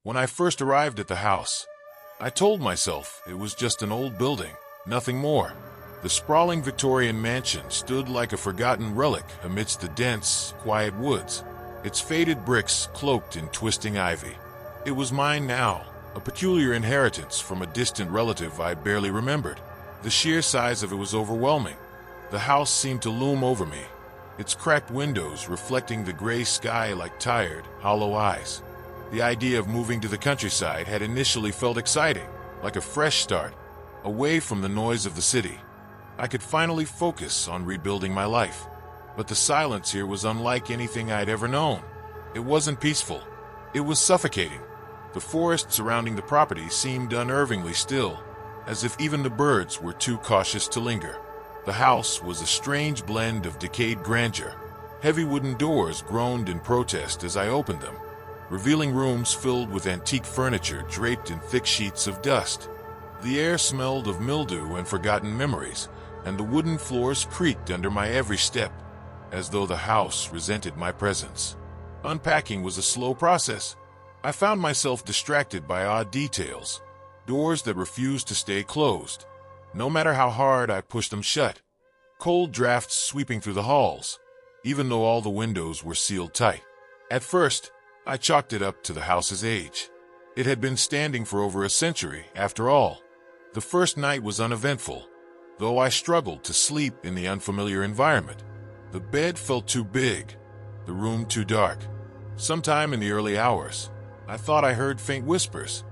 When I first arrived at the house, I told myself it was just an old building, nothing more. The sprawling Victorian mansion stood like a forgotten relic amidst the dense, quiet woods, its faded bricks cloaked in twisting ivy. It was mine now, a peculiar inheritance from a distant relative I barely remembered. The sheer size of it was overwhelming. The house seemed to loom over me, its cracked windows reflecting the gray sky like tired, hollow eyes. The idea of moving to the countryside had initially felt exciting, like a fresh start, away from the noise of the city. I could finally focus on rebuilding my life. But the silence here was unlike anything I'd ever known. It wasn't peaceful. It was suffocating. The forest surrounding the property seemed unnervingly still, as if even the birds were too cautious to linger. The house was a strange blend of decayed grandeur. Heavy wooden doors groaned in protest as I opened them, revealing rooms filled with antique furniture draped in thick sheets of dust. The air smelled of mildew and forgotten memories, and the wooden floors creaked under my every step, as though the house resented my presence. Unpacking was a slow process. I found myself distracted by odd details, doors that refused to stay closed, no matter how hard I pushed them shut, cold drafts sweeping through the halls, even though all the windows were sealed tight. At first, I chalked it up to the house's age. It had been standing for over a century, after all. The first night was uneventful, though I struggled to sleep in the unfamiliar environment. The bed felt too big, the room too dark. Sometime in the early hours, I thought I heard faint whispers,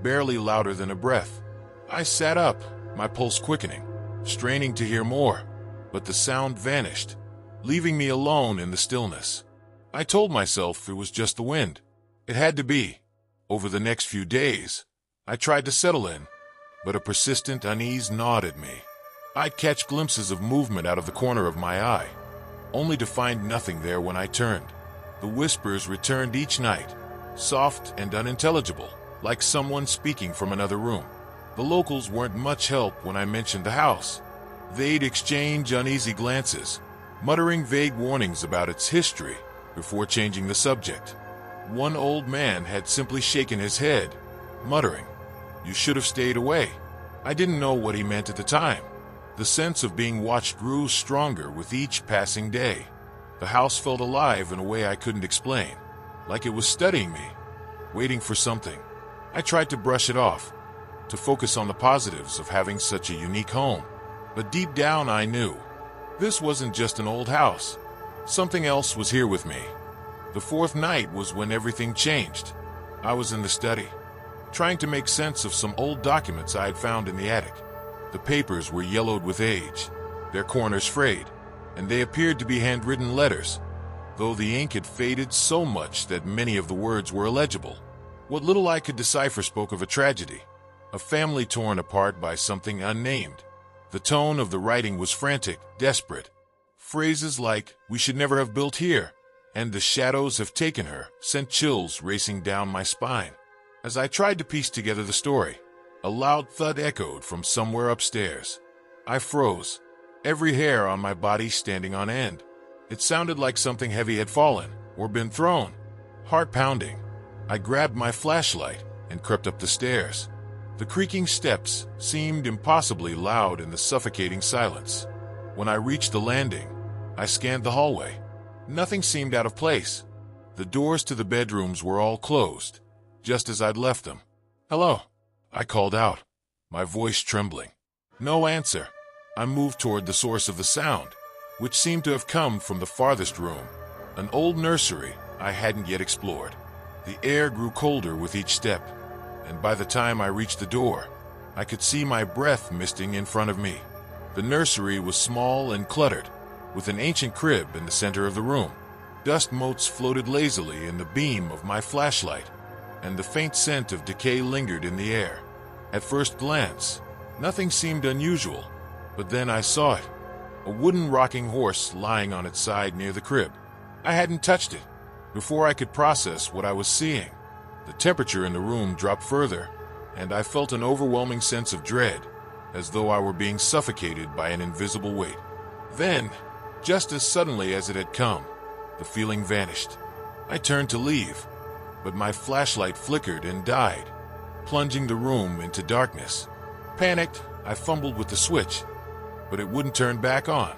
barely louder than a breath. I sat up, my pulse quickening, straining to hear more, but the sound vanished, leaving me alone in the stillness. I told myself it was just the wind. It had to be. Over the next few days, I tried to settle in, but a persistent unease gnawed at me. I'd catch glimpses of movement out of the corner of my eye, only to find nothing there when I turned. The whispers returned each night, soft and unintelligible, like someone speaking from another room. The locals weren't much help when I mentioned the house. They'd exchange uneasy glances, muttering vague warnings about its history before changing the subject. One old man had simply shaken his head, muttering, "You should have stayed away." I didn't know what he meant at the time. The sense of being watched grew stronger with each passing day. The house felt alive in a way I couldn't explain, like it was studying me, waiting for something. I tried to brush it off, to focus on the positives of having such a unique home. But deep down I knew, this wasn't just an old house. Something else was here with me. The fourth night was when everything changed. I was in the study, trying to make sense of some old documents I had found in the attic. The papers were yellowed with age, their corners frayed, and they appeared to be handwritten letters, though the ink had faded so much that many of the words were illegible. What little I could decipher spoke of a tragedy, a family torn apart by something unnamed. The tone of the writing was frantic, desperate. Phrases like, "We should never have built here," and "The shadows have taken her," sent chills racing down my spine. As I tried to piece together the story, a loud thud echoed from somewhere upstairs. I froze, every hair on my body standing on end. It sounded like something heavy had fallen or been thrown. Heart pounding, I grabbed my flashlight and crept up the stairs. The creaking steps seemed impossibly loud in the suffocating silence. When I reached the landing, I scanned the hallway. Nothing seemed out of place. The doors to the bedrooms were all closed, just as I'd left them. "Hello," I called out, my voice trembling. No answer. I moved toward the source of the sound, which seemed to have come from the farthest room, an old nursery I hadn't yet explored. The air grew colder with each step, and by the time I reached the door, I could see my breath misting in front of me. The nursery was small and cluttered, with an ancient crib in the center of the room. Dust motes floated lazily in the beam of my flashlight, and the faint scent of decay lingered in the air. At first glance, nothing seemed unusual, but then I saw it, a wooden rocking horse lying on its side near the crib. I hadn't touched it. Before I could process what I was seeing, the temperature in the room dropped further, and I felt an overwhelming sense of dread, as though I were being suffocated by an invisible weight. Then, just as suddenly as it had come, the feeling vanished. I turned to leave, but my flashlight flickered and died, plunging the room into darkness. Panicked, I fumbled with the switch, but it wouldn't turn back on.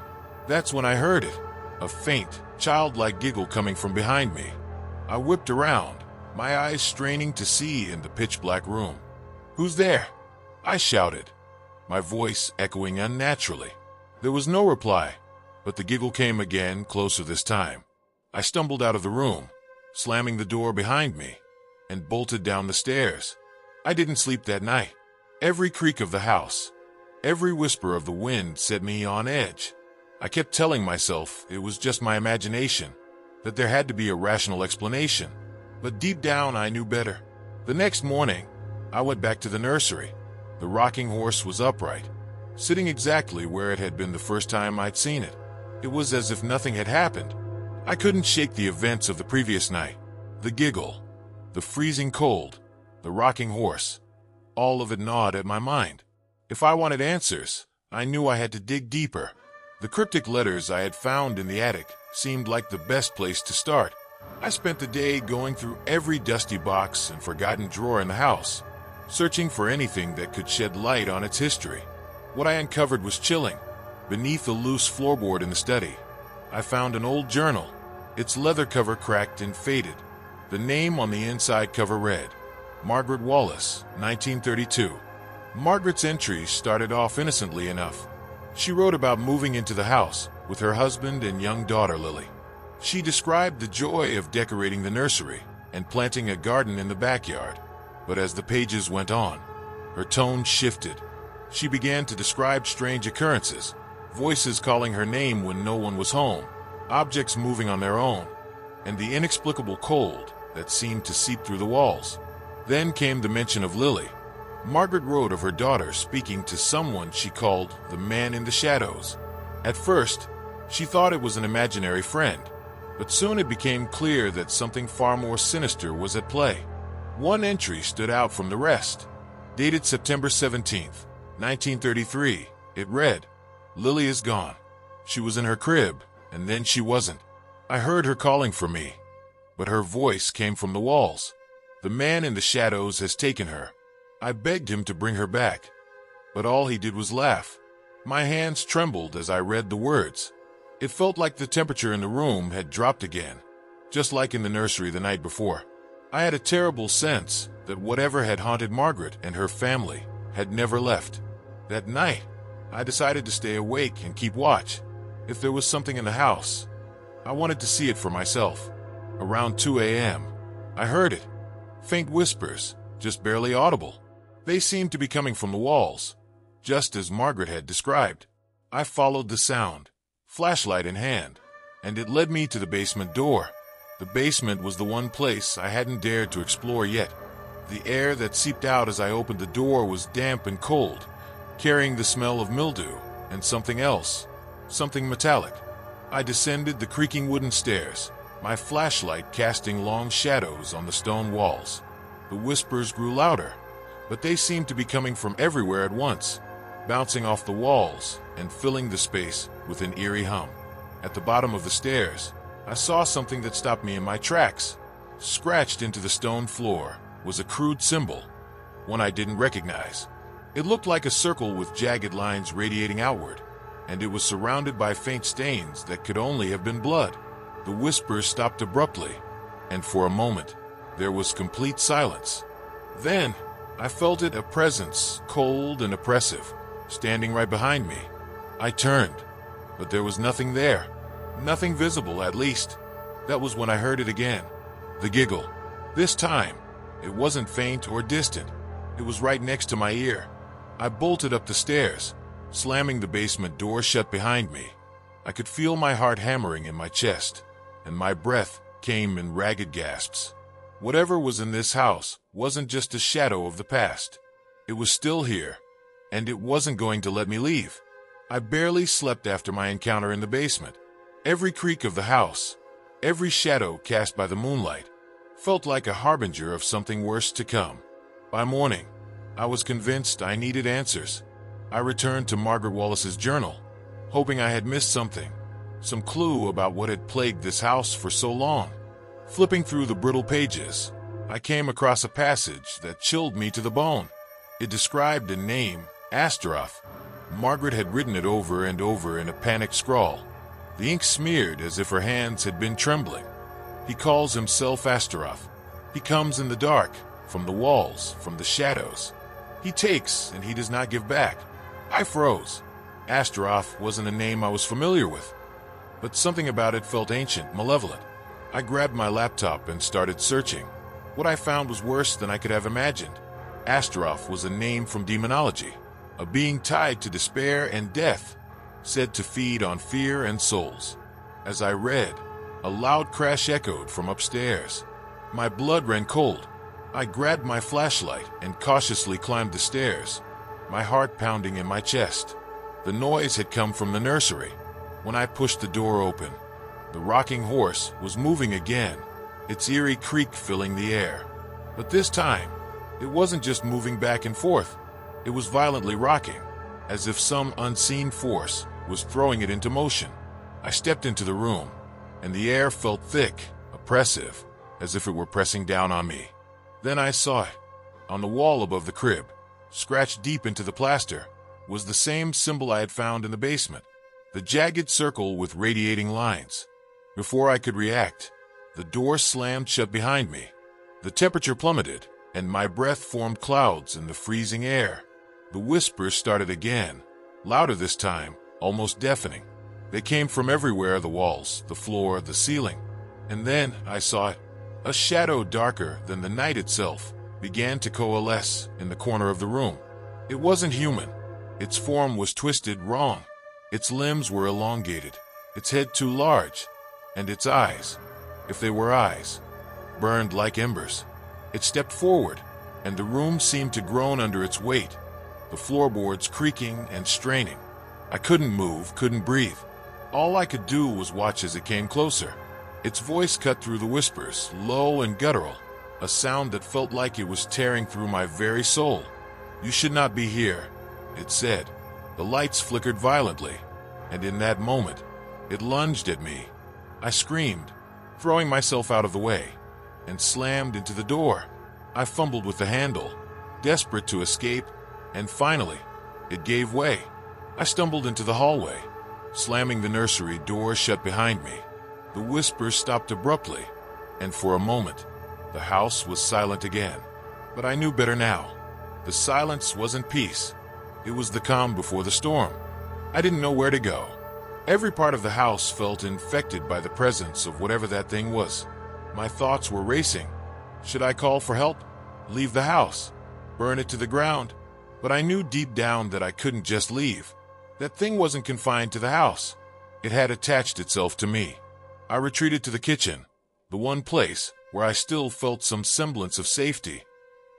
That's when I heard it, a faint, childlike giggle coming from behind me. I whipped around, my eyes straining to see in the pitch-black room. "Who's there?" I shouted, my voice echoing unnaturally. There was no reply, but the giggle came again, closer this time. I stumbled out of the room, slamming the door behind me, and bolted down the stairs. I didn't sleep that night. Every creak of the house, every whisper of the wind set me on edge. I kept telling myself it was just my imagination, that there had to be a rational explanation. But deep down, I knew better. The next morning, I went back to the nursery. The rocking horse was upright, sitting exactly where it had been the first time I'd seen it. It was as if nothing had happened. I couldn't shake the events of the previous night. The giggle, the freezing cold, the rocking horse. All of it gnawed at my mind. If I wanted answers, I knew I had to dig deeper. The cryptic letters I had found in the attic seemed like the best place to start. I spent the day going through every dusty box and forgotten drawer in the house, searching for anything that could shed light on its history. What I uncovered was chilling. Beneath a loose floorboard in the study, I found an old journal, its leather cover cracked and faded. The name on the inside cover read, Margaret Wallace, 1932. Margaret's entries started off innocently enough. She wrote about moving into the house with her husband and young daughter Lily. She described the joy of decorating the nursery and planting a garden in the backyard. But as the pages went on, her tone shifted. She began to describe strange occurrences, voices calling her name when no one was home, objects moving on their own, and the inexplicable cold that seemed to seep through the walls. Then came the mention of Lily. Margaret wrote of her daughter speaking to someone she called the man in the shadows. At first, she thought it was an imaginary friend, but soon it became clear that something far more sinister was at play. One entry stood out from the rest. Dated September 17th, 1933, it read, "Lily is gone. She was in her crib, and then she wasn't. I heard her calling for me, but her voice came from the walls. The man in the shadows has taken her. I begged him to bring her back, but all he did was laugh." My hands trembled as I read the words. It felt like the temperature in the room had dropped again, just like in the nursery the night before. I had a terrible sense that whatever had haunted Margaret and her family had never left. That night, I decided to stay awake and keep watch. If there was something in the house, I wanted to see it for myself. Around 2 a.m., I heard it. Faint whispers, just barely audible. They seemed to be coming from the walls, just as Margaret had described. I followed the sound, flashlight in hand, and it led me to the basement door. The basement was the one place I hadn't dared to explore yet. The air that seeped out as I opened the door was damp and cold, carrying the smell of mildew and something else, something metallic. I descended the creaking wooden stairs, my flashlight casting long shadows on the stone walls. The whispers grew louder, but they seemed to be coming from everywhere at once, bouncing off the walls and filling the space with an eerie hum. At the bottom of the stairs, I saw something that stopped me in my tracks. Scratched into the stone floor was a crude symbol, one I didn't recognize. It looked like a circle with jagged lines radiating outward, and it was surrounded by faint stains that could only have been blood. The whispers stopped abruptly, and for a moment, there was complete silence. Then, I felt it, a presence, cold and oppressive, standing right behind me. I turned, but there was nothing there. Nothing visible, at least. That was when I heard it again. The giggle. This time, it wasn't faint or distant. It was right next to my ear. I bolted up the stairs, slamming the basement door shut behind me. I could feel my heart hammering in my chest, and my breath came in ragged gasps. Whatever was in this house wasn't just a shadow of the past. It was still here, and it wasn't going to let me leave. I barely slept after my encounter in the basement. Every creak of the house, every shadow cast by the moonlight, felt like a harbinger of something worse to come. By morning, I was convinced I needed answers. I returned to Margaret Wallace's journal, hoping I had missed something, some clue about what had plagued this house for so long. Flipping through the brittle pages, I came across a passage that chilled me to the bone. It described a name, Astaroth. Margaret had written it over and over in a panicked scrawl. The ink smeared as if her hands had been trembling. He calls himself Astaroth. He comes in the dark, from the walls, from the shadows. He takes and he does not give back. I froze. Astaroth wasn't a name I was familiar with, but something about it felt ancient, malevolent. I grabbed my laptop and started searching. What I found was worse than I could have imagined. Astaroth was a name from demonology, a being tied to despair and death, said to feed on fear and souls. As I read, a loud crash echoed from upstairs. My blood ran cold. I grabbed my flashlight and cautiously climbed the stairs, my heart pounding in my chest. The noise had come from the nursery. When I pushed the door open, the rocking horse was moving again, its eerie creak filling the air. But this time, it wasn't just moving back and forth. It was violently rocking, as if some unseen force was throwing it into motion. I stepped into the room, and the air felt thick, oppressive, as if it were pressing down on me. Then I saw it. On the wall above the crib, scratched deep into the plaster, was the same symbol I had found in the basement, the jagged circle with radiating lines. Before I could react, the door slammed shut behind me. The temperature plummeted, and my breath formed clouds in the freezing air. The whispers started again, louder this time, almost deafening. They came from everywhere, the walls, the floor, the ceiling. And then I saw it. A shadow darker than the night itself began to coalesce in the corner of the room. It wasn't human. Its form was twisted wrong. Its limbs were elongated, its head too large, and its eyes, if they were eyes, burned like embers. It stepped forward, and the room seemed to groan under its weight, the floorboards creaking and straining. I couldn't move, couldn't breathe. All I could do was watch as it came closer. Its voice cut through the whispers, low and guttural, a sound that felt like it was tearing through my very soul. "You should not be here," it said. The lights flickered violently, and in that moment, it lunged at me. I screamed, throwing myself out of the way, and slammed into the door. I fumbled with the handle, desperate to escape, and finally, it gave way. I stumbled into the hallway, slamming the nursery door shut behind me. The whispers stopped abruptly, and for a moment, the house was silent again. But I knew better now. The silence wasn't peace. It was the calm before the storm. I didn't know where to go. Every part of the house felt infected by the presence of whatever that thing was. My thoughts were racing. Should I call for help? Leave the house? Burn it to the ground? But I knew deep down that I couldn't just leave. That thing wasn't confined to the house. It had attached itself to me. I retreated to the kitchen, the one place where I still felt some semblance of safety,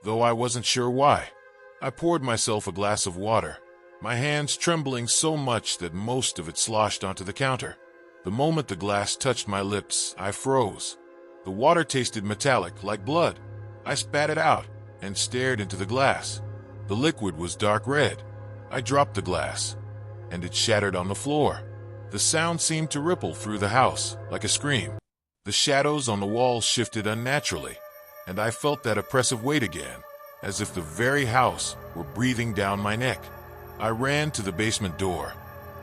though I wasn't sure why. I poured myself a glass of water, my hands trembling so much that most of it sloshed onto the counter. The moment the glass touched my lips, I froze. The water tasted metallic, like blood. I spat it out and stared into the glass. The liquid was dark red. I dropped the glass, and it shattered on the floor. The sound seemed to ripple through the house like a scream. The shadows on the walls shifted unnaturally, and I felt that oppressive weight again, as if the very house were breathing down my neck. I ran to the basement door,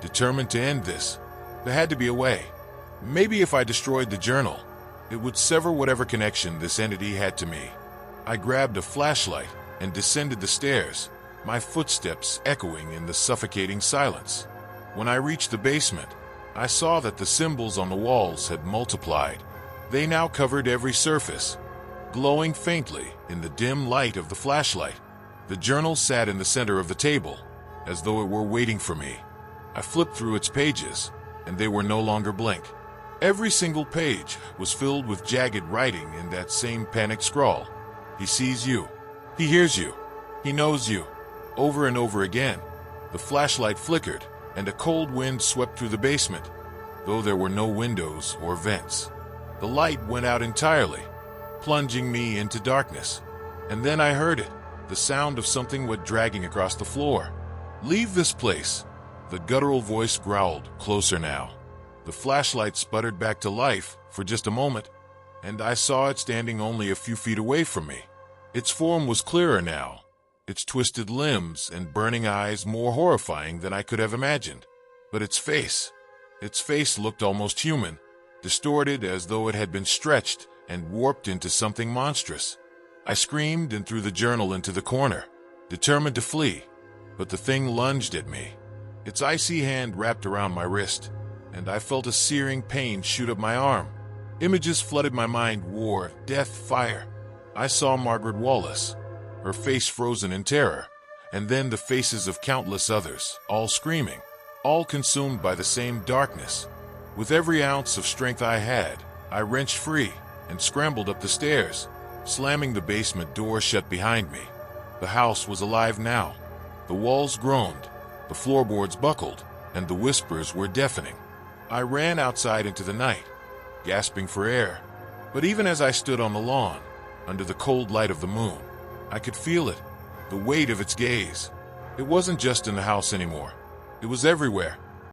determined to end this. There had to be a way. Maybe if I destroyed the journal, it would sever whatever connection this entity had to me. I grabbed a flashlight and descended the stairs, my footsteps echoing in the suffocating silence. When I reached the basement, I saw that the symbols on the walls had multiplied. They now covered every surface, glowing faintly in the dim light of the flashlight. The journal sat in the center of the table, as though it were waiting for me. I flipped through its pages, and they were no longer blank. Every single page was filled with jagged writing in that same panicked scrawl. "He sees you. He hears you. He knows you." Over and over again, the flashlight flickered, and a cold wind swept through the basement, though there were no windows or vents. The light went out entirely, plunging me into darkness. And then I heard it, the sound of something wet dragging across the floor. "Leave this place," the guttural voice growled, closer now. The flashlight sputtered back to life for just a moment, and I saw it standing only a few feet away from me. Its form was clearer now, its twisted limbs and burning eyes more horrifying than I could have imagined. But its face looked almost human, distorted as though it had been stretched and warped into something monstrous. I screamed and threw the journal into the corner, determined to flee, but the thing lunged at me. Its icy hand wrapped around my wrist, and I felt a searing pain shoot up my arm. Images flooded my mind: war, death, fire. I saw Margaret Wallace, her face frozen in terror, and then the faces of countless others, all screaming, all consumed by the same darkness. With every ounce of strength I had, I wrenched free and scrambled up the stairs, slamming the basement door shut behind me. The house was alive now. The walls groaned, the floorboards buckled, and the whispers were deafening. I ran outside into the night, gasping for air. But even as I stood on the lawn, under the cold light of the moon, I could feel it, the weight of its gaze. It wasn't just in the house anymore. It was everywhere,